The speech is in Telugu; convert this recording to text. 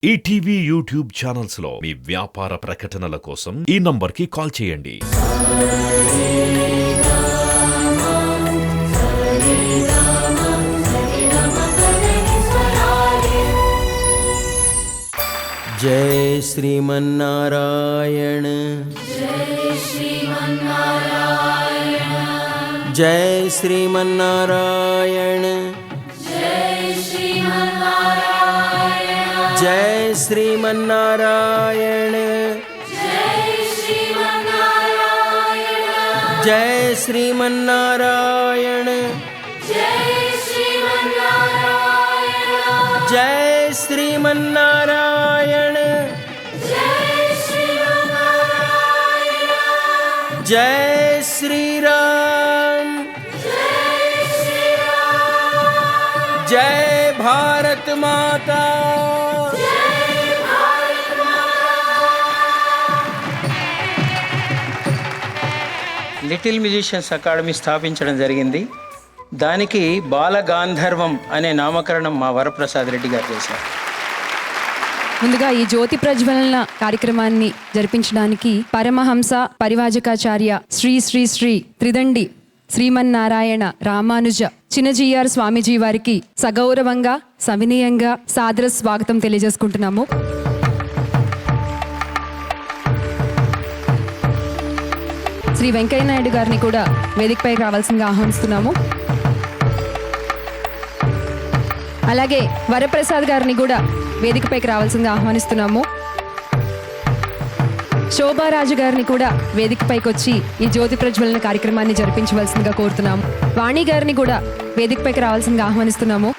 ఈటీవీ యూట్యూబ్ ఛానల్స్ లో మీ వ్యాపార ప్రకటనల కోసం ఈ నంబర్కి కాల్ చేయండి. जय श्रीमन्नारायण जय श्रीमन्नारायण जय श्रीमन्नारायण जय श्रीमन्नारायण जय श्रीमन्नारायण जय श्रीमन्नारायण जय श्रीमन्नारायण जय श्री राम जय भारत माता లిటిల్ మ్యూజిషియన్స్ అకాడమీ స్థాపించడం జరిగింది. దానికి బాలగాంధర్వం అనే నామకరణం మా వరప్రసాద్ రెడ్డి గారు చేశారు. ముందుగా ఈ జ్యోతి ప్రజ్వలన కార్యక్రమాన్ని జరిపించడానికి పరమహంస పరివాజకాచార్య శ్రీ శ్రీ శ్రీ త్రిదండి శ్రీమన్నారాయణ రామానుజ చిన్నజీఆర్ స్వామీజీ వారికి సగౌరవంగా సవినయంగా సాదర స్వాగతం తెలియజేసుకుంటున్నాము. శ్రీ వెంకయ్య నాయుడు గారిని కూడా వేదికపైకి రావాల్సిందిగా ఆహ్వానిస్తున్నాము. అలాగే వరప్రసాద్ గారిని కూడా వేదికపైకి రావాల్సిందిగా ఆహ్వానిస్తున్నాము. శోభారాజు గారిని కూడా వేదికపైకి వచ్చి ఈ జ్యోతి ప్రజ్వలన కార్యక్రమాన్ని జరిపించవలసిందిగా కోరుతున్నాము. వాణి గారిని కూడా వేదికపైకి రావాల్సిందిగా ఆహ్వానిస్తున్నాము.